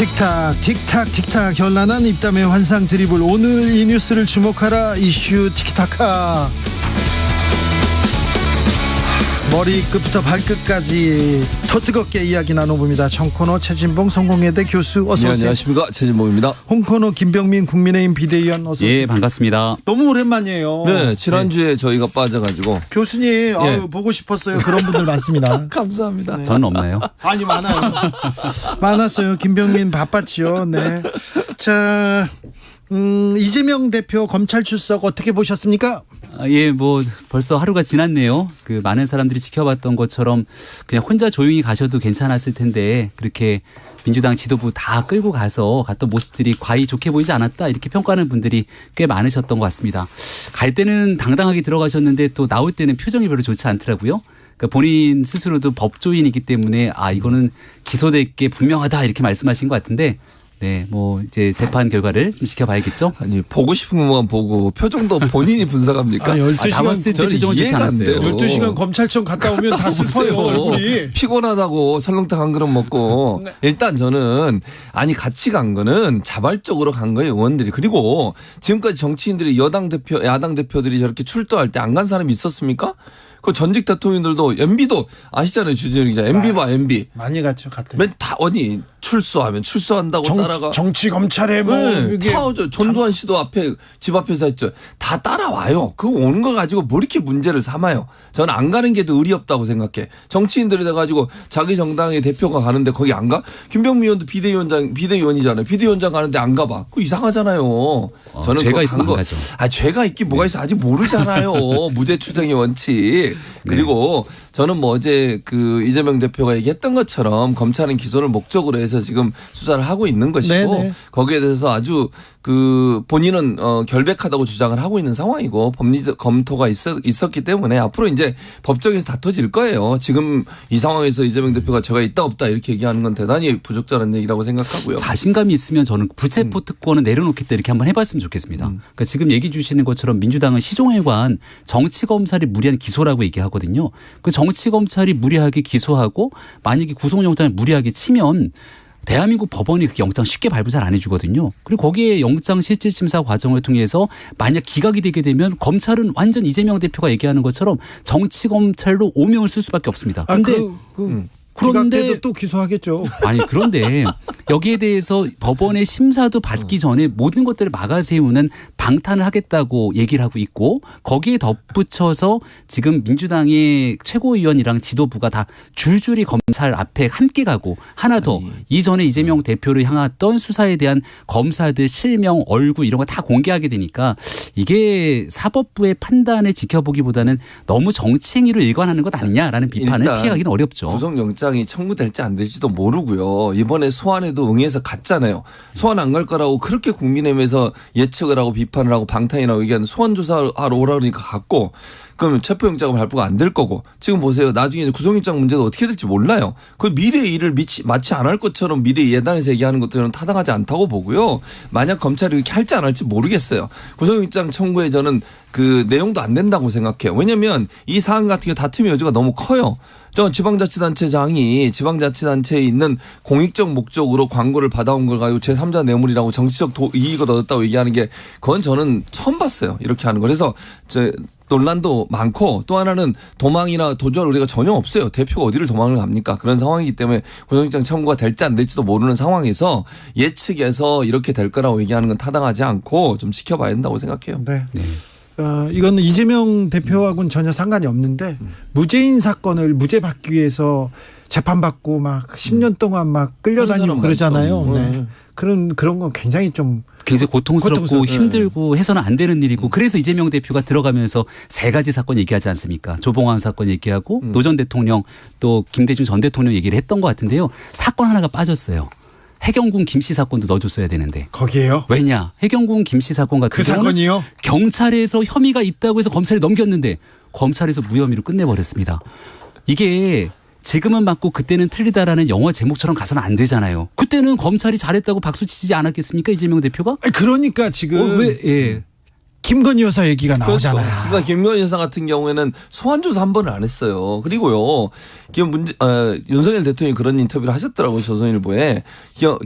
틱탁 틱탁 틱탁 현란한 입담의 환상 드리블. 오늘 이 뉴스를 주목하라. 이슈 틱타카. 머리끝부터 발끝까지 더 뜨겁게 이야기 나눠봅니다. 정코너 최진봉 성공회대 교수 어서 오세요. 네, 안녕하십니까, 최진봉입니다. 홍코너 김병민 국민의힘 비대위원 어서 오세요. 예, 반갑습니다. 너무 오랜만이에요. 네, 지난주에 저희가 빠져가지고 교수님 아유, 보고 싶었어요. 그런 분들 많습니다. 감사합니다. 네. 저는 없나요? 아니 많아요. 많았어요. 김병민 바빴죠. 네. 자, 이재명 대표 검찰 출석 어떻게 보셨습니까? 예, 뭐 벌써 하루가 지났네요. 그 많은 사람들이 지켜봤던 것처럼 그냥 혼자 조용히 가셔도 괜찮았을 텐데 그렇게 민주당 지도부 다 끌고 가서 갔던 모습들이 과히 좋게 보이지 않았다 이렇게 평가하는 분들이 꽤 많으셨던 것 같습니다. 갈 때는 당당하게 들어가셨는데 또 나올 때는 표정이 별로 좋지 않더라고요. 그러니까 본인 스스로도 법조인이기 때문에 이거는 기소될 게 분명하다 이렇게 말씀하신 것 같은데 네, 뭐 이제 재판 결과를 좀 지켜봐야겠죠. 아니 보고 싶은 것만 보고 표정도 본인이 분석합니까? 12시간 나왔을 때 표정은 좋지 않았어요. 12시간 검찰청 갔다 오면 다 슬퍼요. 얼굴이. 피곤하다고 설렁탕 한 그릇 먹고 네. 일단 저는 같이 간 거는 자발적으로 간 거예요, 의원들이. 그리고 지금까지 정치인들이 여당 대표, 야당 대표들이 저렇게 출두할 때 안 간 사람이 있었습니까? 그 전직 대통령들도 MB도 아시잖아요, 주진우 기자. MB 봐, MB. 많이 갔죠, 갔대. 맨 다 어디 출소하면 출소한다고 따라가. 정치 검찰에 뭐 이게 전두환 씨도 앞에 집 앞에서 했죠. 다 따라와요. 그거 오는 거 가지고 뭐 이렇게 문제를 삼아요. 저는 안 가는 게 더 의리 없다고 생각해. 정치인들이 돼가지고 자기 정당의 대표가 가는데 거기 안 가? 김병민 의원도 비대위원이잖아요. 비대위원장 가는데 안 가봐. 그거 이상하잖아요. 저는 죄가 있으면 안 가죠. 죄가 있긴 뭐가 있어 아직 모르잖아요. 무죄 추정의 원칙. 그리고 저는 뭐 어제 그 이재명 대표가 얘기했던 것처럼 검찰은 기소를 목적으로 해서 지금 수사를 하고 있는 것이고 네네. 거기에 대해서 아주 그 본인은 결백하다고 주장을 하고 있는 상황이고 법리적 검토가 있었기 때문에 앞으로 이제 법정에서 다퉈질 거예요. 지금 이 상황에서 이재명 대표가 제가 있다 없다 이렇게 얘기하는 건 대단히 부적절한 얘기라고 생각하고요. 자신감이 있으면 저는 불체포 특권은 내려놓겠다 이렇게 한번 해봤으면 좋겠습니다. 그러니까 지금 얘기 주시는 것처럼 민주당은 시종에 관한 정치검찰이 무리한 기소라고 얘기하거든요. 그 정치검찰이 무리하게 기소하고 만약에 구속영장을 무리하게 치면 대한민국 법원이 그 영장 쉽게 발부 잘 안 해주거든요. 그리고 거기에 영장 실질심사 과정을 통해서 만약 기각이 되게 되면 검찰은 완전 이재명 대표가 얘기하는 것처럼 정치검찰로 오명을 쓸 수밖에 없습니다. 그런데 그런데 그런데 또 기소하겠죠. 아니 그런데 여기에 대해서 법원의 심사도 받기 전에 모든 것들을 막아세우는 방탄을 하겠다고 얘기를 하고 있고 거기에 덧붙여서 지금 민주당의 최고위원이랑 지도부가 다 줄줄이 검찰 앞에 함께 가고 하나 더 이전에 이재명 대표를 향했던 수사에 대한 검사들 실명 얼굴 이런 거 다 공개하게 되니까 이게 사법부의 판단을 지켜보기보다는 너무 정치행위로 일관하는 것 아니냐라는 비판을 피하기는 어렵죠. 구속영장이 청구될지 안 될지도 모르고요. 이번에 소환에도 응해서 갔잖아요. 소환 안 갈 거라고 그렇게 국민의힘에서 예측을 하고 비판을 하고 방탄이라고 얘기하는 소환 조사하러 오라 그러니까 갔고 그러면 체포영장은 발부가 안 될 거고 지금 보세요. 나중에 구속영장 문제가 어떻게 될지 몰라요. 그 미래의 일을 마치 안 할 것처럼 미래 예단에서 얘기하는 것들은 타당하지 않다고 보고요. 만약 검찰이 이렇게 할지 안 할지 모르겠어요. 구속영장 청구에 저는 그 내용도 안 된다고 생각해요. 왜냐하면 이 사안 같은 경우 다툼의 여지가 너무 커요. 저 지방자치단체장이 지방자치단체에 있는 공익적 목적으로 광고를 받아온 걸 가지고 제3자 뇌물이라고 정치적 이익을 얻었다고 얘기하는 게 그건 저는 처음 봤어요. 이렇게 하는 거. 그래서 논란도 많고 또 하나는 도망이나 도주할 우리가 전혀 없어요. 대표가 어디를 도망을 갑니까? 그런 상황이기 때문에 구속영장 청구가 될지 안 될지도 모르는 상황에서 예측해서 이렇게 될 거라고 얘기하는 건 타당하지 않고 좀 지켜봐야 된다고 생각해요. 네. 이건 이재명 대표하고는 전혀 상관이 없는데 무죄인 사건을 무죄 받기 위해서 재판받고 막 10년 동안 막 끌려다니고 그러잖아요. 네. 그런 건 굉장히 좀 굉장히 고통스럽고 힘들고 해서는 안 되는 일이고 그래서 이재명 대표가 들어가면서 세 가지 사건 얘기하지 않습니까? 조봉환 사건 얘기하고 노 전 대통령 또 김대중 전 대통령 얘기를 했던 것 같은데요. 사건 하나가 빠졌어요. 해경군 김씨 사건도 넣어줬어야 되는데. 거기에요? 왜냐? 해경군 김씨 사건 같은 그 사건이요? 경찰에서 혐의가 있다고 해서 검찰에 넘겼는데 검찰에서 무혐의로 끝내버렸습니다. 이게 지금은 맞고 그때는 틀리다라는 영화 제목처럼 가서는 안 되잖아요. 그때는 검찰이 잘했다고 박수 치지 않았겠습니까? 이재명 대표가? 그러니까 지금 김건희 여사 얘기가 그렇죠. 나오잖아요. 그러니까 김건희 여사 같은 경우에는 소환 조사 한 번을 안 했어요. 그리고요, 윤석열 대통령이 그런 인터뷰를 하셨더라고요. 조선일보에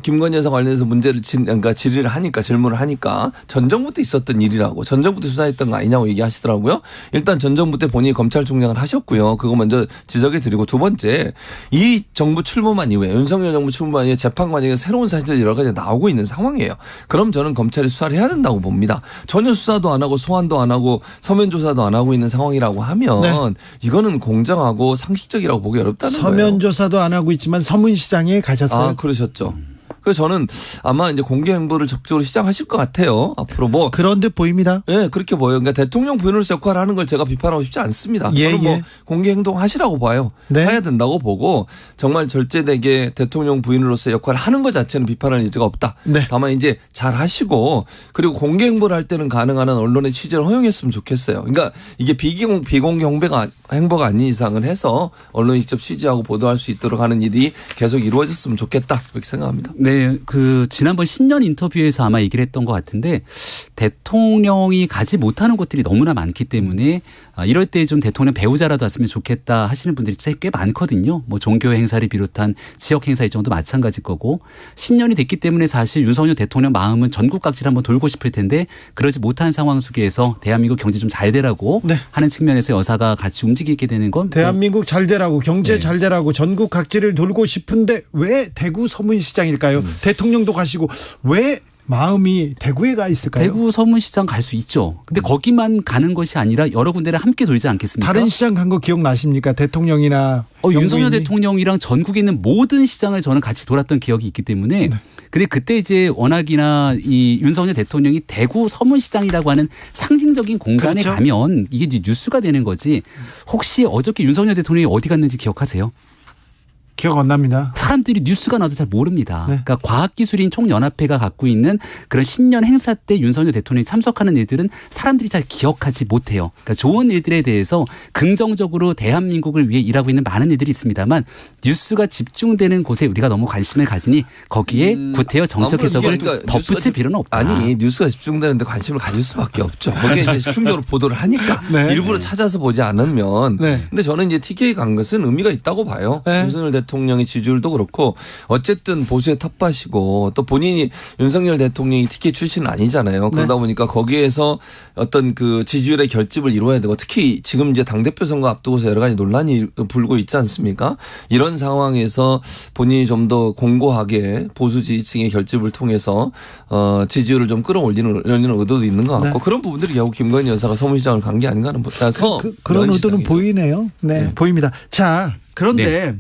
김건희 여사 관련해서 문제를 그러니까 질의를 하니까 질문을 하니까 전 정부 때 있었던 일이라고, 전 정부 때 수사했던 거 아니냐고 얘기하시더라고요. 일단 전 정부 때 본인이 검찰총장을 하셨고요. 그거 먼저 지적해 드리고, 두 번째, 이 정부 출범한 이후에, 윤석열 정부 출범한 이후에 재판 과정에 새로운 사실들이 여러 가지 나오고 있는 상황이에요. 그럼 저는 검찰이 수사를 해야 된다고 봅니다. 전혀 수사도 안 하고 소환도 안 하고 서면 조사도 안 하고 있는 상황이라고 하면 네. 이거는 공정하고 상식적이라고 보기 어렵다는 거예요. 서면 조사도 안 하고 있지만 서문시장에 가셨어요. 아, 그러셨죠. 그래서 저는 아마 이제 공개 행보를 적극적으로 시작하실 것 같아요. 앞으로 뭐 그런 듯 보입니다. 네, 그렇게 보여요. 그러니까 대통령 부인으로서 역할을 하는 걸 제가 비판하고 싶지 않습니다. 예, 저는 뭐 예. 공개 행동 하시라고 봐요. 네. 해야 된다고 보고, 정말 절제되게 대통령 부인으로서 역할을 하는 것 자체는 비판할 여지가 없다. 네. 다만 이제 잘 하시고, 그리고 공개 행보를 할 때는 가능한 한 언론의 취재를 허용했으면 좋겠어요. 그러니까 이게 비공개 행보가 아닌 이상은 해서 언론이 직접 취재하고 보도할 수 있도록 하는 일이 계속 이루어졌으면 좋겠다, 그렇게 생각합니다. 네, 지난번 신년 인터뷰에서 아마 얘기를 했던 것 같은데, 대통령이 가지 못하는 것들이 너무나 많기 때문에 이럴 때 좀 대통령 배우자라도 왔으면 좋겠다 하시는 분들이 꽤 많거든요. 뭐 종교 행사를 비롯한 지역 행사 일정도 마찬가지일 거고, 신년이 됐기 때문에 사실 윤석열 대통령 마음은 전국 각지를 한번 돌고 싶을 텐데 그러지 못한 상황 속에서 대한민국 경제 좀 잘 되라고 네. 하는 측면에서 여사가 같이 움직이게 되는 건 대한민국 잘 되라고, 경제 네. 잘 되라고 전국 각지를 돌고 싶은데 왜 대구 서문시장일까요? 대통령도 가시고 왜 마음이 대구에 가 있을까요? 대구 서문시장 갈 수 있죠. 근데 거기만 가는 것이 아니라 여러 군데를 함께 돌지 않겠습니까? 다른 시장 간 거 기억나십니까? 대통령이나 윤석열 영부인이? 대통령이랑 전국에 있는 모든 시장을 저는 같이 돌았던 기억이 있기 때문에 근데 그때 이제 워낙이나 이 윤석열 대통령이 대구 서문시장이라고 하는 상징적인 공간에 그렇죠. 가면 이게 이제 뉴스가 되는 거지. 혹시 어저께 윤석열 대통령이 어디 갔는지 기억하세요? 기억 안 납니다. 사람들이 뉴스가 나도 잘 모릅니다. 네. 그러니까 과학기술인 총연합회가 갖고 있는 그런 신년 행사 때 윤석열 대통령이 참석하는 일들은 사람들이 잘 기억하지 못해요. 그러니까 좋은 일들에 대해서 긍정적으로 대한민국을 위해 일하고 있는 많은 일들이 있습니다만 뉴스가 집중되는 곳에 우리가 너무 관심을 가지니 거기에 구태여 정책 해석을 그러니까 덧붙일 필요는 없다. 아니, 뉴스가 집중되는데 관심을 가질 수밖에 없죠. 거기에 이제 집중적으로 보도를 하니까 네. 일부러 찾아서 보지 않으면. 네. 근데 저는 이제 TK 간 것은 의미가 있다고 봐요. 네. 윤석열 대통령의 지지율도 그렇고, 어쨌든 보수의 텃밭이고, 또 본인이 윤석열 대통령이 TK 출신은 아니잖아요. 그러다 네. 보니까 거기에서 어떤 그 지지율의 결집을 이루어야 되고, 특히 지금 이제 당대표 선거 앞두고서 여러 가지 논란이 불고 있지 않습니까? 이런 상황에서 본인이 좀 더 공고하게 보수 지지층의 결집을 통해서 지지율을 좀 끌어올리는 의도도 있는 것 같고, 네. 그런 부분들이 결국 김건희 여사가 서문시장을 간 게 아닌가 하는 그런 의도는 보이네요. 네, 보입니다. 자, 그런데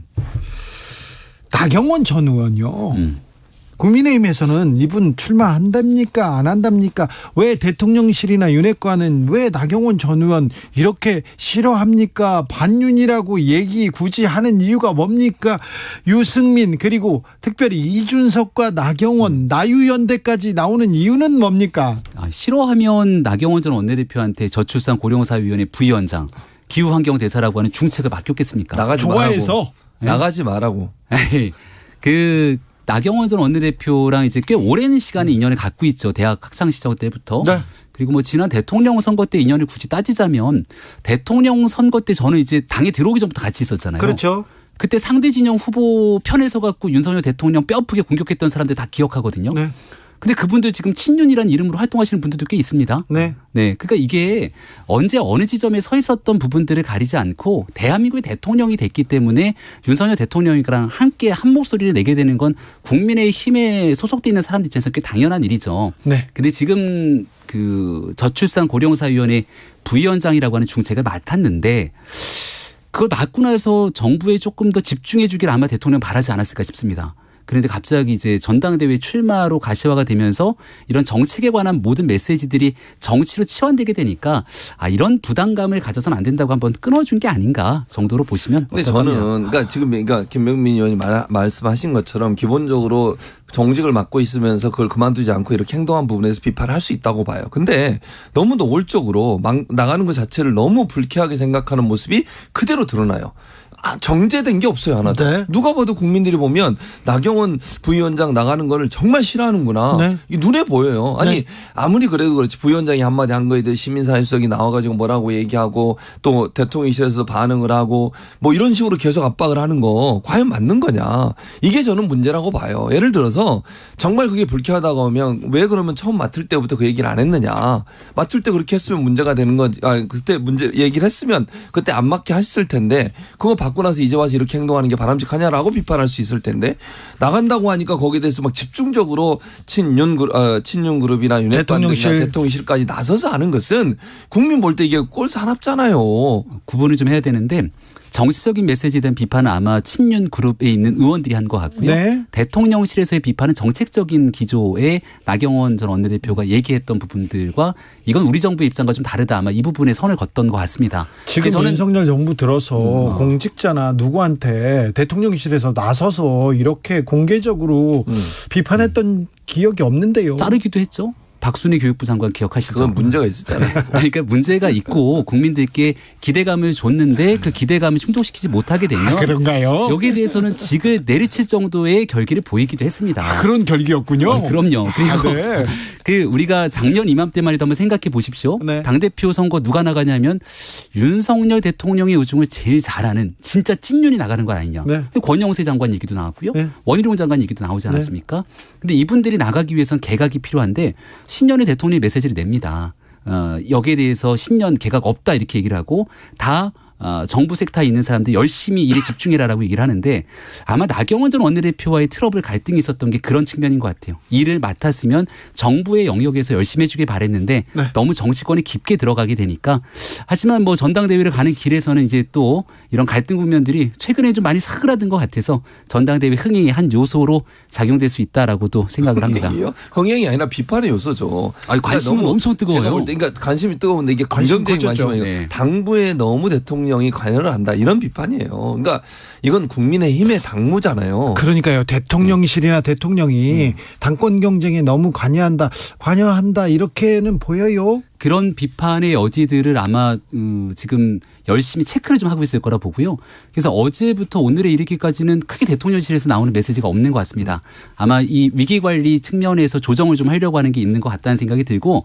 나경원 전 의원요. 국민의힘에서는 이분 출마한답니까 안 한답니까? 왜 대통령실이나 윤핵관은 왜 나경원 전 의원 이렇게 싫어합니까? 반윤이라고 얘기 굳이 하는 이유가 뭡니까? 유승민 그리고 특별히 이준석과 나경원 나유연대까지 나오는 이유는 뭡니까? 싫어하면 나경원 전 원내대표한테 저출산 고령사위원회 부위원장 기후환경대사라고 하는 중책을 맡겼겠습니까? 나가지 좋아해서 나가지 말라고. 그 나경원 전 원내대표랑 이제 꽤 오랜 시간의 인연을 갖고 있죠. 대학 학창 시절 때부터. 네. 그리고 뭐 지난 대통령 선거 때 인연을 굳이 따지자면 대통령 선거 때 저는 이제 당에 들어오기 전부터 같이 있었잖아요. 그렇죠. 그때 상대 진영 후보 편에 서 갖고 윤석열 대통령 뼈아프게 공격했던 사람들 다 기억하거든요. 네. 근데 그분들 지금 친윤이라는 이름으로 활동하시는 분들도 꽤 있습니다. 네. 네. 그러니까 이게 언제 어느 지점에 서 있었던 부분들을 가리지 않고 대한민국의 대통령이 됐기 때문에 윤석열 대통령이랑 함께 한 목소리를 내게 되는 건 국민의힘에 소속돼 있는 사람들 입장에서 꽤 당연한 일이죠. 네. 근데 지금 그 저출산 고령사위원회 부위원장이라고 하는 중책을 맡았는데 그걸 맡고 나서 정부에 조금 더 집중해 주길 아마 대통령 바라지 않았을까 싶습니다. 그런데 갑자기 이제 전당대회 출마로 가시화가 되면서 이런 정책에 관한 모든 메시지들이 정치로 치환되게 되니까 이런 부담감을 가져서는 안 된다고 한번 끊어준 게 아닌가 정도로 보시면 근데 어떨까 저는 합니다. 그러니까 지금 김병민 의원이 말씀하신 것처럼 기본적으로 정직을 맡고 있으면서 그걸 그만두지 않고 이렇게 행동한 부분에서 비판을 할 수 있다고 봐요. 근데 너무 노골적으로 나가는 것 자체를 너무 불쾌하게 생각하는 모습이 그대로 드러나요. 정제된 게 없어요 하나도. 네. 누가 봐도 국민들이 보면 나경원 부위원장 나가는 거를 정말 싫어하는구나. 네. 이게 눈에 보여요. 아니 네. 아무리 그래도 그렇지 부위원장이 한마디 한 거에 대해 시민사회수석이 나와가지고 뭐라고 얘기하고 또 대통령실에서 반응을 하고 뭐 이런 식으로 계속 압박을 하는 거 과연 맞는 거냐. 이게 저는 문제라고 봐요. 예를 들어서 정말 그게 불쾌하다고 하면 왜 그러면 처음 맡을 때부터 그 얘기를 안 했느냐. 맡을 때 그렇게 했으면 문제가 되는 거지. 그때 문제 얘기를 했으면 그때 안 맞게 했을 텐데 그거 받고 나서 이제 와서 이렇게 행동하는 게 바람직하냐라고 비판할 수 있을 텐데 나간다고 하니까 거기에 대해서 막 집중적으로 친윤 그룹이나 대통령실까지 나서서 하는 것은 국민 볼 때 이게 꼴사납잖아요. 구분을 좀 해야 되는데 정치적인 메시지에 대한 비판은 아마 친윤 그룹에 있는 의원들이 한 것 같고요. 네. 대통령실에서의 비판은 정책적인 기조에 나경원 전 원내대표가 얘기했던 부분들과 이건 우리 정부의 입장과 좀 다르다. 아마 이 부분에 선을 걷던 것 같습니다. 지금 윤석열 정부 들어서 공직자나 누구한테 대통령실에서 나서서 이렇게 공개적으로 비판했던 기억이 없는데요. 자르기도 했죠. 박순희 교육부 장관 기억하시죠? 그건 문제가 있었잖아요. 그러니까 문제가 있고 국민들께 기대감을 줬는데 그 기대감을 충족시키지 못하게 되면 그런가요? 여기에 대해서는 직을 내리칠 정도의 결기를 보이기도 했습니다. 그런 결기였군요. 그럼요. 그리고 네. 그 우리가 작년 이맘때만 해도 한번 생각해 보십시오. 네. 당대표 선거 누가 나가냐면 윤석열 대통령의 우중을 제일 잘하는 진짜 찐윤이 나가는 거 아니냐. 네. 권영세 장관 얘기도 나왔고요. 네. 원희룡 장관 얘기도 나오지 않았습니까? 근데 이분들이 나가기 위해서는 개각이 필요한데 신년의 대통령이 메시지를 냅니다. 여기에 대해서 신년 개각 없다 이렇게 얘기를 하고 다 정부 섹터에 있는 사람들 열심히 일에 집중해라라고 얘기를 하는데 아마 나경원 전 원내대표와의 트러블 갈등이 있었던 게 그런 측면인 것 같아요. 일을 맡았으면 정부의 영역에서 열심히 해주길 바랬는데 네. 너무 정치권에 깊게 들어가게 되니까 하지만 뭐 전당대회를 가는 길에서는 이제 또 이런 갈등 국면들이 최근에 좀 많이 사그라든 것 같아서 전당대회 흥행의 한 요소로 작용될 수 있다라고도 생각을 합니다. 흥행이 아니라 비판의 요소죠. 아니, 관심은 엄청 뜨거워요. 제가 볼 때 그러니까 관심이 뜨거운데 이게 긍정적인 관심이에요. 네. 당부에 너무 대통령이 관여를 한다 이런 비판이에요. 그러니까 이건 국민의힘의 당무잖아요. 그러니까요. 대통령실이나 대통령이 당권 경쟁에 너무 관여한다 이렇게는 보여요. 그런 비판의 여지들을 아마 지금 열심히 체크를 좀 하고 있을 거라 보고요. 그래서 어제부터 오늘에 이르기까지는 크게 대통령실에서 나오는 메시지가 없는 것 같습니다. 아마 이 위기관리 측면에서 조정을 좀 하려고 하는 게 있는 것 같다는 생각이 들고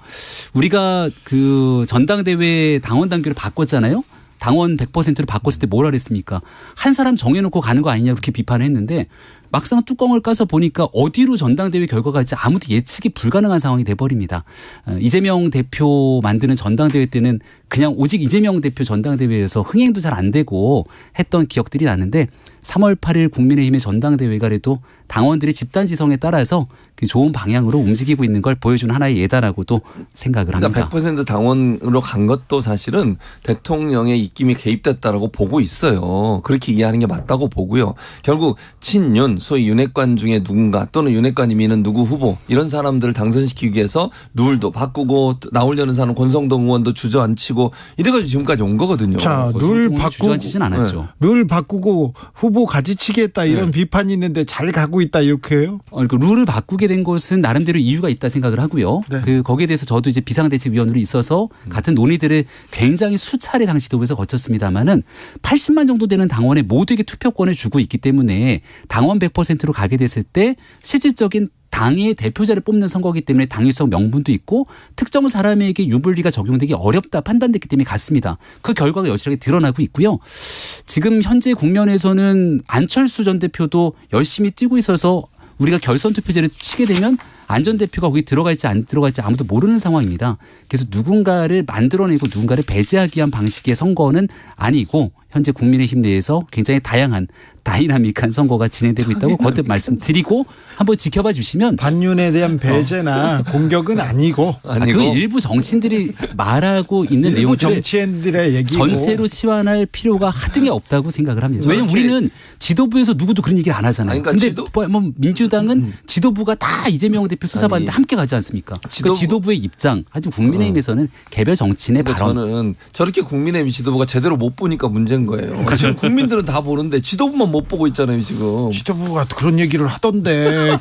우리가 그 전당대회 당원 당규를 바꿨잖아요. 당원 100%로 바꿨을 때 뭐라 그랬습니까? 한 사람 정해놓고 가는 거 아니냐 그렇게 비판을 했는데 막상 뚜껑을 까서 보니까 어디로 전당대회 결과가 갈지 아무도 예측이 불가능한 상황이 돼버립니다. 이재명 대표 만드는 전당대회 때는 그냥 오직 이재명 대표 전당대회에서 흥행도 잘 안 되고 했던 기억들이 나는데 3월 8일 국민의힘의 전당대회가 그래도 당원들의 집단지성에 따라서 그 좋은 방향으로 움직이고 있는 걸 보여주는 하나의 예다라고도 생각을 합니다. 그러니까 100% 당원으로 간 것도 사실은 대통령의 입김이 개입됐다라고 보고 있어요. 그렇게 이해하는 게 맞다고 보고요. 결국 친윤 소위 윤핵관 중에 누군가 또는 윤핵관이 미는 누구 후보 이런 사람들을 당선시키기 위해서 룰도 바꾸고 나오려는 사람 권성동 의원도 주저앉히고 이래가지고 지금까지 온 거거든요. 자, 룰 바꾸고 주저앉히진 않았죠. 네. 룰 바꾸고 후보 가지치기 했다 이런 비판이 있는데 잘 가고 있다 이렇게 해요? 그러니까 룰을 바꾸게 된 것은 나름대로 이유가 있다 생각을 하고요. 네. 거기에 대해서 저도 이제 비상대책위원으로 있어서 같은 논의들을 굉장히 수차례 당 지도부에서 거쳤습니다마는 80만 정도 되는 당원에 모두에게 투표권을 주고 있기 때문에 당원 100%로 가게 됐을 때 실질적인 당의 대표자를 뽑는 선거이기 때문에 당위성 명분도 있고 특정 사람에게 유불리가 적용되기 어렵다 판단됐기 때문에 갔습니다. 그 결과가 여실하게 드러나고 있고요. 지금 현재 국면에서는 안철수 전 대표도 열심히 뛰고 있어서 우리가 결선 투표제를 치게 되면 안 전 대표가 거기 들어갈지 안 들어갈지 아무도 모르는 상황입니다. 그래서 누군가를 만들어내고 누군가를 배제하기 위한 방식의 선거는 아니고 현재 국민의힘 내에서 굉장히 다양한 다이나믹한 선거가 진행되고 있다고 거듭 말씀드리고 한번 지켜봐 주시면 반윤에 대한 배제나 공격은 아니고 그 일부 정치인들이 말하고 있는 일부 내용들을 정치인들의 얘기고 전체로 치환할 필요가 하등에 없다고 생각을 합니다. 왜냐하면 그렇지. 우리는 지도부에서 누구도 그런 얘기를 안 하잖아요. 아니, 그런데 뭐 민주당은 지도부가 다 이재명 대표 수사받는데 함께 가지 않습니까? 지도부의 입장 하지만 국민의힘에서는 개별 정치인의 발언. 저는 저렇게 국민의힘 지도부가 제대로 못 보니까 문제인 거예요. 지금 국민들은 다 보는데 지도부만 못 보고 있잖아요 지금. 지도부가 그런 얘기를 하던데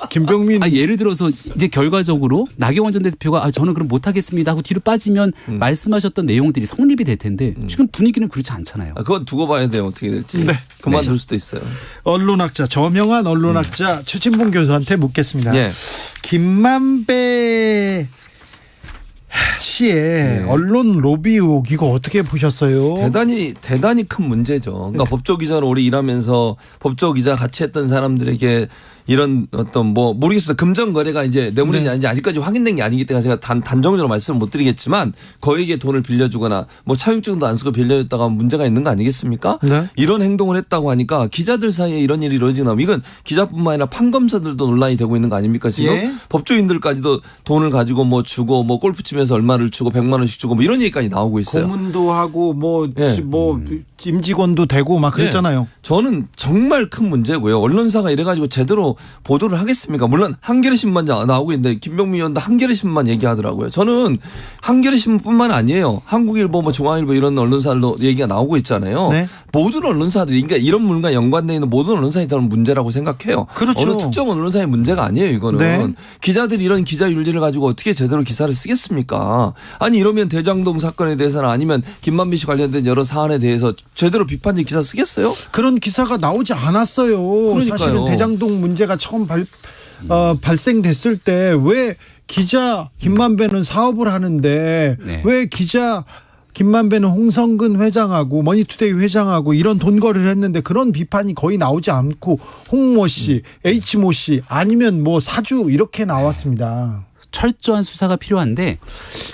김병민 의원, 예를 들어서 이제 결과적으로 나경원 전 대표가 저는 그럼 못하겠습니다 하고 뒤로 빠지면 말씀하셨던 내용들이 성립이 될 텐데 지금 분위기는 그렇지 않잖아요. 그건 두고 봐야 돼요 어떻게 될지. 네. 그만둘 수도 있어요. 언론학자 저명한 언론학자 최진봉 교수한테 묻겠습니다. 네. 김만배 씨의 언론 로비 의혹 이거 어떻게 보셨어요? 대단히 큰 문제죠. 그러니까 법조기자로 오래 일하면서 법조기자 같이 했던 사람들에게 이런 어떤 모르겠습니다. 금전 거래가 이제 뇌물인지 아닌지 아직까지 확인된 게 아니기 때문에 제가 단정적으로 말씀을 못 드리겠지만 거액의 돈을 빌려주거나 차용증도 안 쓰고 빌려줬다가 하면 문제가 있는 거 아니겠습니까? 네. 이런 행동을 했다고 하니까 기자들 사이에 이런 일이 이루어지나 이건 기자뿐만 아니라 판검사들도 논란이 되고 있는 거 아닙니까 지금? 예. 법조인들까지도 돈을 가지고 주고 골프 치면서 얼마를 주고 100만 원씩 주고 이런 얘기까지 나오고 있어요. 고문도 하고 임직원도 되고 막 그랬잖아요. 네. 저는 정말 큰 문제고요. 언론사가 이래가지고 제대로 보도를 하겠습니까? 물론 한겨레 신문 나오고 있는데 김병민 의원도 한겨레 신문만 얘기하더라고요. 저는 한겨레 신문뿐만 아니에요. 한국일보, 중앙일보 이런 언론사들도 얘기가 나오고 있잖아요. 네. 모든 언론사들이 그러니까 이런 물과 연관되어 있는 모든 언론사에 대한 문제라고 생각해요. 그렇죠. 어느 특정 언론사의 문제가 아니에요. 이거는. 네. 기자들이 이런 기자윤리를 가지고 어떻게 제대로 기사를 쓰겠습니까? 아니 이러면 대장동 사건에 대해서나 아니면 김만배 씨 관련된 여러 사안에 대해서 제대로 비판적 기사 쓰겠어요? 그런 기사가 나오지 않았어요. 그러니까요. 사실은 대장동 문제가 처음 발생됐을 때 왜 기자 김만배는 사업을 하는데 왜 기자 김만배는 홍성근 회장하고 머니투데이 회장하고 이런 돈거래를 했는데 그런 비판이 거의 나오지 않고 홍모 씨, H모 씨 아니면 사주 이렇게 나왔습니다. 철저한 수사가 필요한데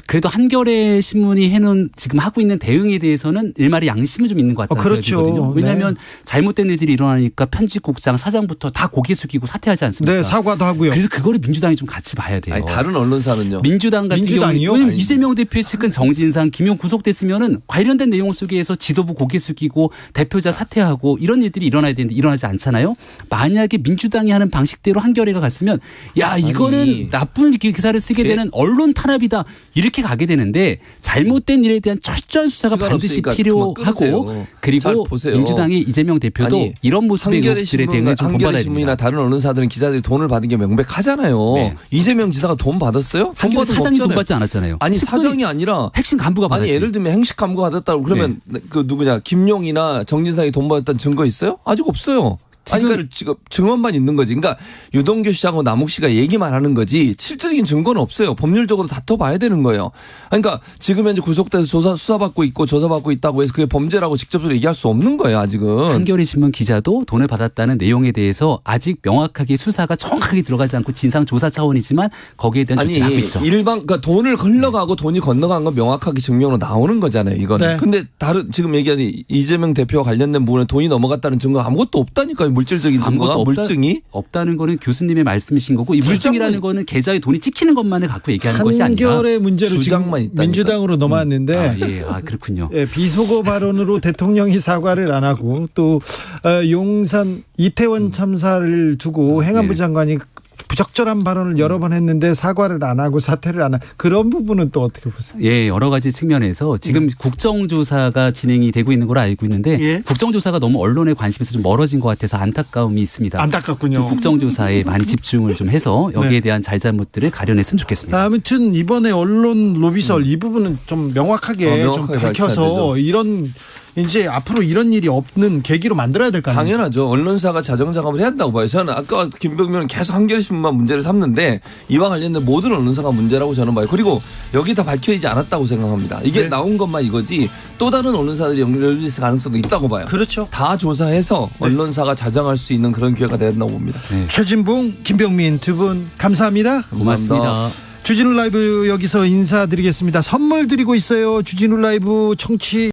그래도 한겨레 신문이 지금 하고 있는 대응에 대해서는 일말의 양심은 좀 있는 것 같다는 생각이 들거든요. 왜냐하면 잘못된 일들이 일어나니까 편집국장, 사장부터 다 고개 숙이고 사퇴하지 않습니까? 네, 사과도 하고요. 그래서 그거를 민주당이 좀 같이 봐야 돼요. 아니, 다른 언론사는요? 민주당 같은 경우는 이재명 대표의 측근 정진상, 김용 구속됐으면은 관련된 내용 속에서 지도부 고개 숙이고 대표자 사퇴하고 이런 일들이 일어나야 되는데 일어나지 않잖아요. 만약에 민주당이 하는 방식대로 한겨레가 갔으면 이거는 나쁜 기사를 쓰게 되는 언론 탄압이다 이렇게 가게 되는데 잘못된 일에 대한 철저한 수사가 반드시 필요하고 그리고 민주당의 이재명 대표도 이런 모습의 의혹들에 대응을 좀 본받아야 됩니다. 신문이나 다른 언론사들은 기자들이 돈을 받은 게 명백하잖아요. 네. 이재명 지사가 돈 받았어요? 한겨레 사장이 돈 받지 않았잖아요. 아니 사장이 아니라 핵심 간부가 받았지. 아니 예를 들면 핵심 간부가 받았다고 그러면 그 누구냐 김용이나 정진상이 돈 받았다는 증거 있어요? 아직 없어요. 지금 증언만 있는 거지. 그러니까 유동규 씨하고 남욱 씨가 얘기만 하는 거지 실질적인 증거는 없어요. 법률적으로 다퉈봐야 되는 거예요. 그러니까 지금 현재 구속돼서 수사받고 있고 조사받고 있다고 해서 그게 범죄라고 직접적으로 얘기할 수 없는 거예요. 아직은. 한겨레 신문 기자도 돈을 받았다는 내용에 대해서 아직 명확하게 수사가 정확하게 들어가지 않고 진상조사 차원이지만 거기에 대한 조치를 하고 있죠. 그러니까 돈을 흘러가고 돈이 건너간 건 명확하게 증명으로 나오는 거잖아요. 이거는. 네. 근데 지금 얘기하는 이재명 대표와 관련된 부분에 돈이 넘어갔다는 증거 아무것도 없다니까요. 물질적인 증거가 물증이 없다는 거는 교수님의 말씀이신 거고 이 물증이라는 거는 계좌에 돈이 찍히는 것만을 갖고 얘기하는 것이 아니라 한겨레 문제로 지금 민주당으로 넘어왔는데 그렇군요. 비속어 발언으로 대통령이 사과를 안 하고 또 용산 이태원 참사를 두고 행안부 장관이 부적절한 발언을 여러 번 했는데 사과를 안 하고 사퇴를 안 하고 그런 부분은 또 어떻게 보세요? 여러 가지 측면에서 지금 국정조사가 진행이 되고 있는 걸 알고 있는데 국정조사가 너무 언론의 관심에서 좀 멀어진 것 같아서 안타까움이 있습니다. 안타깝군요. 국정조사에 많이 집중을 좀 해서 여기에 대한 잘잘못들을 가려냈으면 좋겠습니다. 아무튼 이번에 언론 로비설 이 부분은 좀 명확하게 좀 밝혀서 이런 이제 앞으로 이런 일이 없는 계기로 만들어야 될 거 아닙니까? 당연하죠. 언론사가 자정작업을 해야 한다고 봐요. 저는 아까 김병민은 계속 한겨레 신문만 문제를 삼는데 이와 관련된 모든 언론사가 문제라고 저는 봐요. 그리고 여기 다 밝혀지지 않았다고 생각합니다. 이게 나온 것만 이거지 또 다른 언론사들이 연결될 가능성도 있다고 봐요. 그렇죠. 다 조사해서 언론사가 자정할 수 있는 그런 기회가 된다고 봅니다. 최진봉, 김병민 두 분 감사합니다. 고맙습니다. 주진우 라이브 여기서 인사드리겠습니다. 선물 드리고 있어요. 주진우 라이브 청취